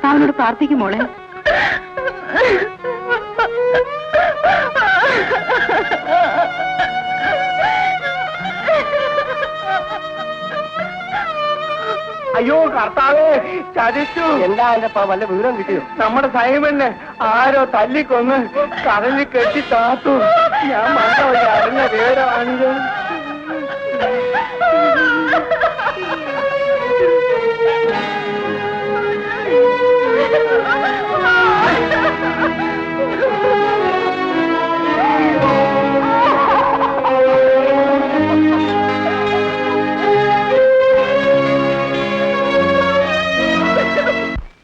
കർത്താവിനോട് പ്രാർത്ഥിക്കും മോളെ. അയ്യോ കർത്താവേ, ചതിച്ചു. എന്താ എന്റെ വല്ല വിവരം കിട്ടിയോ? നമ്മുടെ സൈമനെ ആരോ തല്ലിക്കൊന്ന് കടലിൽ കെട്ടി താത്തു. ഞാൻ മണ്ടവഴി അറിഞ്ഞ വിവരമാണിത്.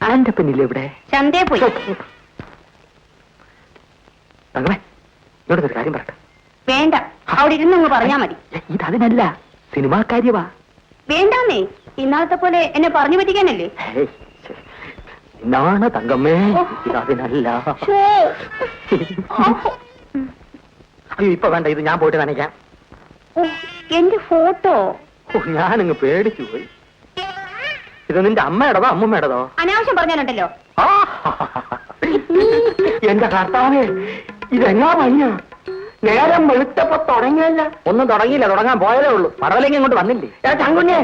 ആന്റെ പിന്നില്ലേ ഇവിടെ? ചന്തേ പോയി. തങ്ങളെ ഇവിടെ ഒരു കാര്യം പറയട്ടെ. വേണ്ട, അവിടെ ഇരുന്നങ്ങ് പറഞ്ഞാ മതി. ഇതതിനല്ല, സിനിമാ കാര്യവാ. വേണ്ടാന്നേ, ഇന്നാളത്തെ പോലെ എന്നെ പറഞ്ഞു പറ്റിക്കാനല്ലേ? എന്നാണ് തങ്കമ്മേ, ഇതതിനല്ല. അയ്യോ ഇപ്പൊ വേണ്ട, ഇത് ഞാൻ പോയിട്ട് നനയ്ക്കാം. എന്റെ ഫോട്ടോ ഞാനങ്ങ് പേടിച്ചു പോയി. ഇത് നിന്റെ അമ്മയുടേതോ അമ്മൂമ്മയുടേതോ? അനാവശ്യം പറഞ്ഞാലുണ്ടല്ലോ. എന്റെ കർത്താവേ, ഇതെങ്ങാ മഞ്ഞ നേരം വെളുത്തപ്പോ തുടങ്ങിയല്ല. ഒന്നും തുടങ്ങിയില്ല, തുടങ്ങാൻ പോയതേ ഉള്ളൂ. പറവലെങ്കിൽ ഇങ്ങോട്ട് വന്നില്ലേ? ചങ്കുഞ്ഞേ,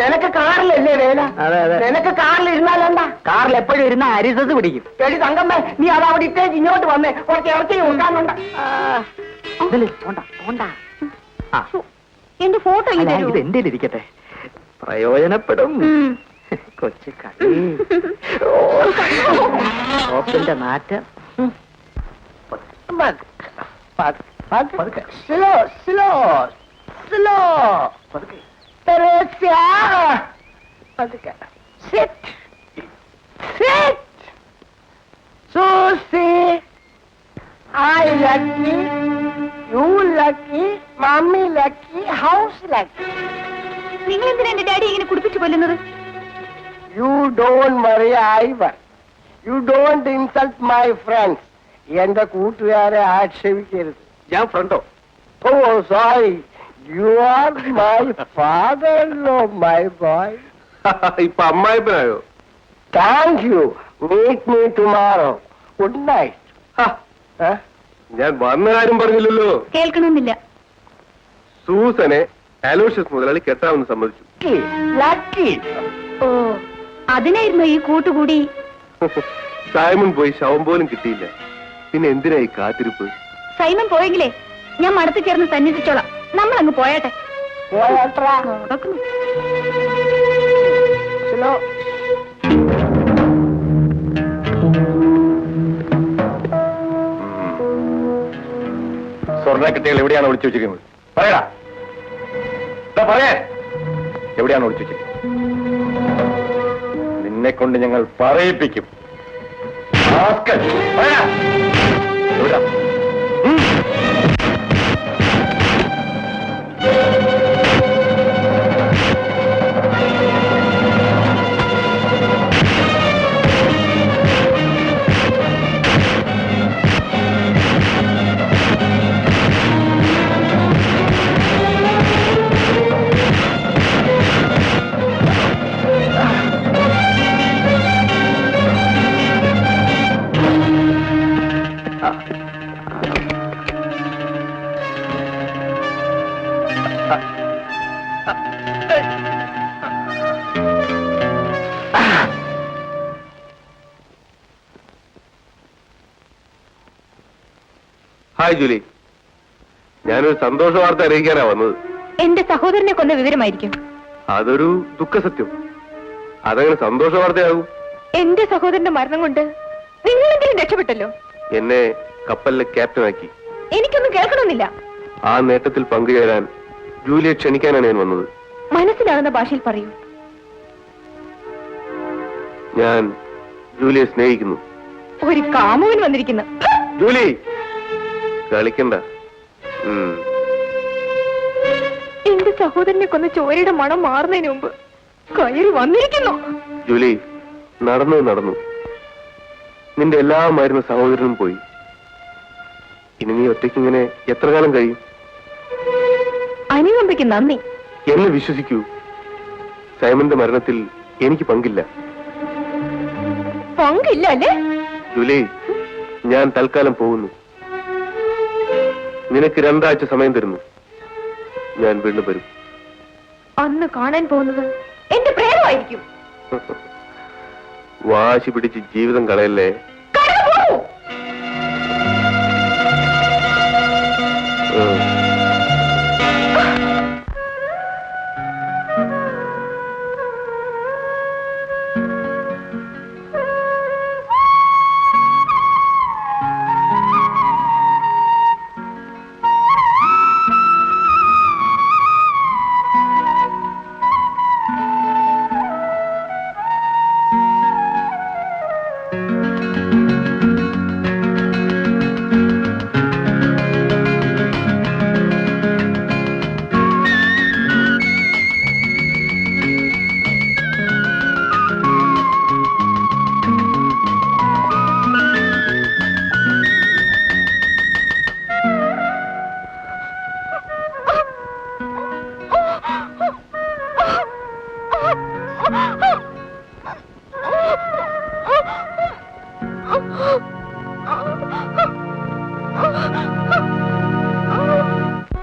നിനക്ക് കാറിലല്ലേ വേല? അതെ അതെ, നിനക്ക് കാറിൽ ഇരുന്നാലെന്താ? കാറിൽ എപ്പോഴും ഇരുന്ന അരിസത്ത് പിടിക്കും. എടി തങ്കമ്മേ, നീ അത് അവിടെ ഇട്ടേക്ക് ഇങ്ങോട്ട് വന്നേ, കുറച്ച് ഇറച്ചി കൊടുക്കാനുണ്ട്. എന്റെ ഫോട്ടോ ഇത് എന്റെ ഇരിക്കട്ടെ, പ്രയോജനപ്പെടും. കൊച്ചു കളി ഓപ്പിന്റെ നാറ്റം. Slow slow slow. Sit sit. Susie, I lucky, you lucky, mommy lucky, house lucky. നിങ്ങൾ എന്തിനാ എന്റെ ഡാഡി ഇങ്ങനെ കുടിപ്പിച്ചു കൊല്ലുന്നത്? You don't worry, Ivan. You don't insult my friends. എന്റെ കൂട്ടുകാരെ ആക്ഷേപിക്കരുത്. ഞാൻ ഫ്രണ്ടോ? Oh, sorry. You are my father-in-law, my boy. ഇപ്പൊ അമ്മായിപ്പനായോ? Thank you. Meet me tomorrow. Good night. ഞാൻ വന്ന കാര്യം പറഞ്ഞില്ലല്ലോ. കേൾക്കണമെന്നില്ല. സൂസനെ അലോഷ്യസ് മുതലാളി കെട്ടാമെന്ന് സമ്മതിച്ചു. Lucky. ഓ, അതിനായിരുന്നു ഈ കൂട്ടുകൂടി. സൈമൺ പോയി ശവം പോലും കിട്ടിയില്ല. പിന്നെ എന്തിനാ ഈ കാത്തിരിപ്പ്? സൈമൺ പോയെങ്കിലേ ഞാൻ മടത്ത് ചേർന്ന് സന്നിധിച്ചോളാം. നമ്മൾ അങ്ങ് പോയാട്ടെ. Slow. സ്വർണ്ണക്കെട്ടികൾ എവിടെയാണ് ഒളിച്ചു വെച്ചിരിക്കുന്നത്? പറയടാ, പറയാ, എവിടെയാണ് ഒളിച്ചു വെച്ചിരിക്കുന്നത്? നിന്നെ കൊണ്ട് ഞങ്ങൾ പറയിപ്പിക്കും. എവിടാ? ഹായ് ജൂലി, ഞാനൊരു സന്തോഷ വാർത്ത അറിയിക്കാനാ വന്നത്. എന്റെ സഹോദരനെ കൊന്ന വിവരമായിരിക്കും. അതൊരു ദുഃഖസത്യം. അതങ്ങനെ സന്തോഷ വാർത്തയാകും? എന്റെ സഹോദരന്റെ മരണം കൊണ്ട് നിങ്ങളെങ്കിലും രക്ഷപ്പെട്ടല്ലോ. എന്നെ കപ്പലിലെ ക്യാപ്റ്റനാക്കി. എനിക്കൊന്നും കേൾക്കണമെന്നില്ല. ആ നേട്ടത്തിൽ പങ്കുചേരാൻ ജൂലിയെ ക്ഷണിക്കാനാണ് ഞാൻ വന്നത്. മനസ്സിലാകുന്ന ഭാഷയിൽ പറയൂ. ഞാൻ ജൂലിയെ സ്നേഹിക്കുന്നു. ഒരു കാമുകൻ വന്നിരിക്കുന്നു. ജൂലി, കളിക്കണ്ട. എന്റെ സഹോദരനെ കൊന്ന ചോരയുടെ മണം മാറുന്നതിന് മുമ്പ് കയറി വന്നിരിക്കുന്നു. ജൂലി, നടന്നു. നിന്റെ എല്ലാമായിരുന്ന സഹോദരനും പോയി. ഇനി നീ ഒറ്റയ്ക്കിങ്ങനെ എത്ര കാലം കഴിയും? അനുകമ്പയ്ക്ക് നന്ദി. എന്നെ വിശ്വസിക്കൂ, സൈമന്റെ മരണത്തിൽ എനിക്ക് പങ്കില്ല. പങ്കില്ല അല്ലേ? ജൂലി, ഞാൻ തൽക്കാലം പോകുന്നു. നിനക്ക് 2 ആഴ്ച സമയം തരുന്നു. ഞാൻ വീണ്ടും വരും. അന്ന് കാണാൻ പോകുന്നത് എന്റെ പ്രേതമായിരിക്കും. വാശി പിടിച്ച് ജീവിതം കളയല്ലേ. കടന്നു പോകൂ.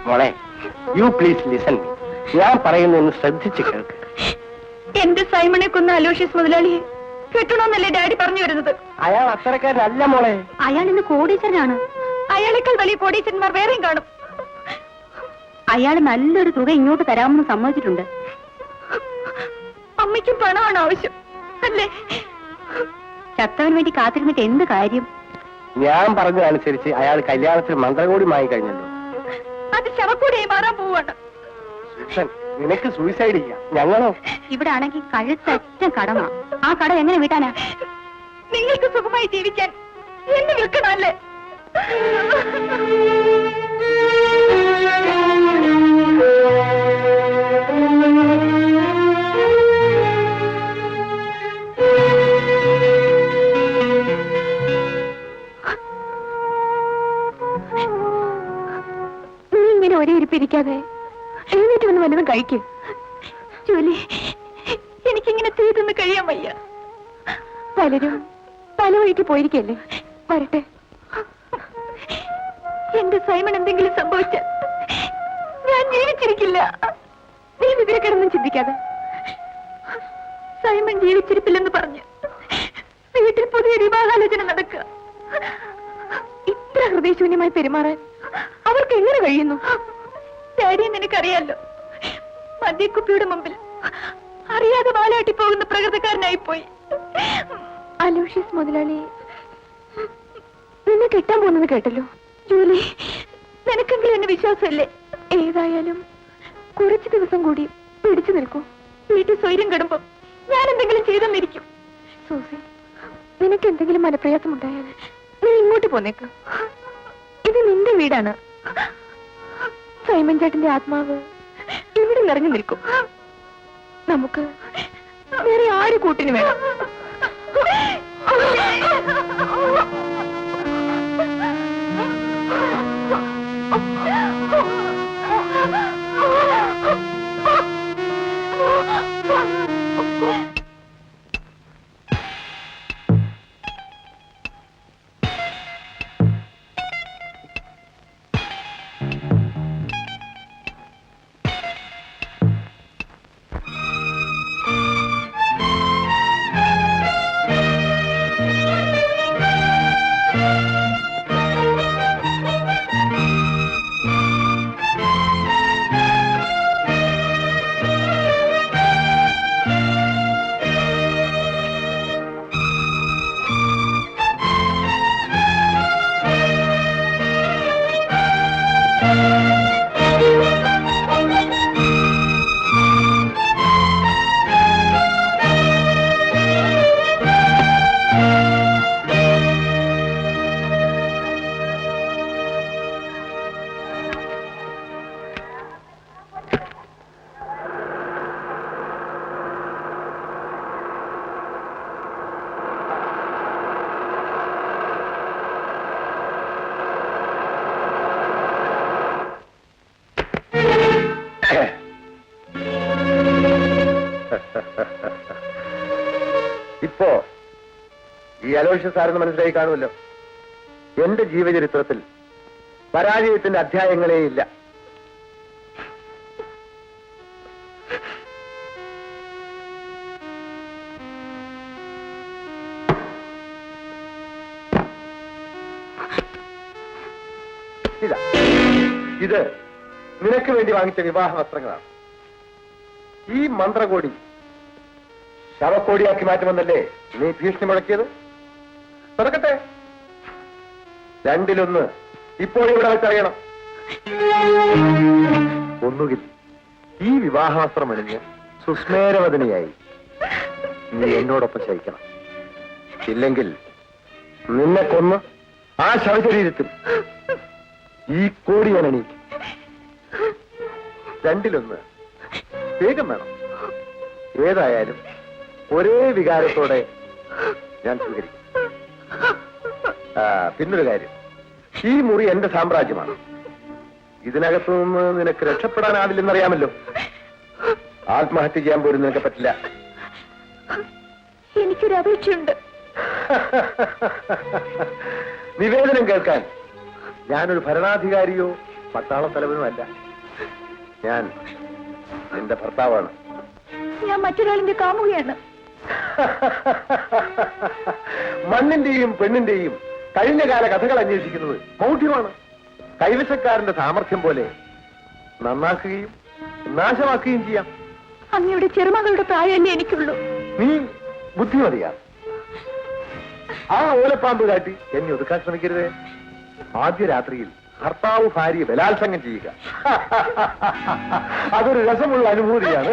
മോളെ, യു പ്ലീസ് ലിസൺ മീ. ഞാൻ പറയുന്നൊന്ന് ശ്രദ്ധിച്ച് കേൾക്ക്. എന്റെ സൈമണെ കൊന്ന അലോഷ്യസ് മുതലാളിയെ കെട്ടണമെന്നല്ലേ ഡാഡി പറഞ്ഞു വരുന്നത്? അയാൾ അത്തരക്കാരനല്ല മോളെ. അയാൾ ഇന്ന് കോടീശ്വരനാണ്. അയാളെക്കാൾ വലിയ കോടീശ്വരന്മാർ വേറെയും കാണും. അയാൾ നല്ലൊരു തുക ഇങ്ങോട്ട് തരാമെന്ന് സമ്മതിച്ചിട്ടുണ്ട്. അമ്മയ്ക്കും പണമാണ് ആവശ്യം അല്ലേ? ചത്തവന് വേണ്ടി കാത്തിരുന്നിട്ട് എന്ത് കാര്യം? ഞാൻ പറഞ്ഞതനുസരിച്ച് അയാൾ കല്യാണത്തിന് മന്ത്രകോടി വാങ്ങിക്കഴിഞ്ഞല്ലോ. അത് ശവക്കൂടിയായി മാറാൻ പോവാണ്. സൂസൻ, നിനക്ക് സൂയിസൈഡ് ചെയ്യാം. ഞങ്ങളോ? ഇവിടെ ആണെങ്കിൽ കഴുത്തറ്റ കടമാ. ആ കട എങ്ങനെ വീട്ടാനാ? നിങ്ങൾക്ക് സുഖമായി ജീവിക്കാൻ എന്നെ വിൽക്കണമല്ലേ? നീ ഇങ്ങനെ ഒരേ ഇരിപ്പിരിക്കാതെ എഴുന്നേറ്റ് വന്ന് വല്ലതും കഴിക്കും. ജോലി, എനിക്കിങ്ങനെ തീർന്ന് കഴിയാൻ വയ്യ. പലരും പല വഴിക്ക് പോയിരിക്കല്ലേ. വരട്ടെ. എന്റെ സൈമൺ എന്തെങ്കിലും സംഭവിച്ചാൽ ഞാൻ ജീവിച്ചിരിക്കില്ല. നീ വിവരക്കിടന്നും ചിന്തിക്കാതെ. സൈമൺ ജീവിച്ചിരിപ്പില്ലെന്ന് പറഞ്ഞ് വീട്ടിൽ പുതിയ വിവാഹാലോചന നടക്കുക. ഇത്ര ഹൃദയശൂന്യമായി പെരുമാറാൻ അവർക്ക് എങ്ങനെ കഴിയുന്നു? ഡാഡിയെ നിനക്കറിയാലോ, മദ്യക്കുപ്പിയുടെ മുമ്പിൽ അറിയാതെ വാലാട്ടി പോകുന്ന പ്രകൃതക്കാരനായി പോയി. അലോഷ്യസ് മുതലാളി നിന്നെ കെട്ടാൻ പോകുന്നത് കേട്ടല്ലോ. ജൂലി, നിനക്കെങ്കിലും എന്നെ വിശ്വാസമല്ലേ? ഏതായാലും കുറച്ചു ദിവസം കൂടി പിടിച്ചു നിൽക്കൂ. വീട്ടിൽ സ്വൈര്യം കെടുമ്പോ ഞാൻ എന്തെങ്കിലും ചെയ്തെന്നിരിക്കും. സൂസി, നിനക്ക് എന്തെങ്കിലും മനപ്രയാസം ഉണ്ടായാൽ നീ ഇങ്ങോട്ട് പോന്നേക്ക്. ഇത് നിന്റെ വീടാണ്. സൈമൺ ചേട്ടന്റെ ആത്മാവ് ഇവിടെ നിറഞ്ഞു നിൽക്കും. നമുക്ക് വേറെ ആര് കൂട്ടിന് വേണം? ഈ അലോഷ്യസ് സാറിന് മനസ്സിലായി കാണുമല്ലോ. എന്റെ ജീവചരിത്രത്തിൽ പരാജയത്തിന്റെ അധ്യായങ്ങളേ ഇല്ല. ഇതാ, ഇത് നിനക്ക് വേണ്ടി വാങ്ങിച്ച വിവാഹ വസ്ത്രങ്ങളാണ്. ഈ മന്ത്രകോടി ശവക്കോടിയാക്കി മാറ്റുമെന്നല്ലേ നീ ഭീഷണി മുഴക്കിയത്? തുറക്കട്ടെ. രണ്ടിലൊന്ന് ഇപ്പോഴിവിടെ വെച്ചറിയണം. ഒന്നുകിൽ ഈ വിവാഹവസ്ത്രം അണിഞ്ഞ് സുസ്മേരവദനയായി നീ എന്നോടൊപ്പം ശയിക്കണം. ഇല്ലെങ്കിൽ നിന്നെ കൊന്ന് ആ ശവശരീരത്തിൽ ഈ കോടി ഞാൻ അണിയിക്കും. രണ്ടിലൊന്ന് വേഗം വേണം. ഏതായാലും ഒരേ വികാരത്തോടെ ഞാൻ സ്വീകരിക്കും. പിന്നൊരു കാര്യം, ഈ മുറി എന്റെ സാമ്രാജ്യമാണ്. ഇതിനകത്തു നിന്ന് നിനക്ക് രക്ഷപ്പെടാനാവില്ലെന്നറിയാമല്ലോ. ആത്മഹത്യ ചെയ്യാൻ പോലും നിനക്ക് പറ്റില്ല. എനിക്കൊരു അപേക്ഷയുണ്ട്. നിവേദനം കേൾക്കാൻ ഞാനൊരു ഭരണാധികാരിയോ പട്ടാള തലവനോ അല്ല. ഞാൻ നിന്റെ ഭർത്താവാണ്. ഞാൻ മറ്റൊരാളിന്റെ കാമുകയാണ്. മണ്ണിന്റെയും പെണ്ണിന്റെയും കഴിഞ്ഞകാല കഥകൾ അന്വേഷിക്കുന്നത് മൗഢ്യമാണ്. കൈവശക്കാരന്റെ സാമർഥ്യം പോലെ നന്നാക്കുകയും നാശമാക്കുകയും ചെയ്യാം. അങ്ങയുടെ ചെറുമകളുടെ പ്രായമല്ലേ എനിക്കുള്ളൂ. നീ ബുദ്ധിമതിയാണ്. ആ ഓലപ്പാമ്പ് കാട്ടി എന്നെ ഒതുക്കാൻ ശ്രമിക്കരുതേ. ആദ്യ രാത്രിയിൽ ഭർത്താവ് ഭാര്യയെ ബലാത്സംഗം ചെയ്യുക അതൊരു രസമുള്ള അനുഭൂതിയാണ്.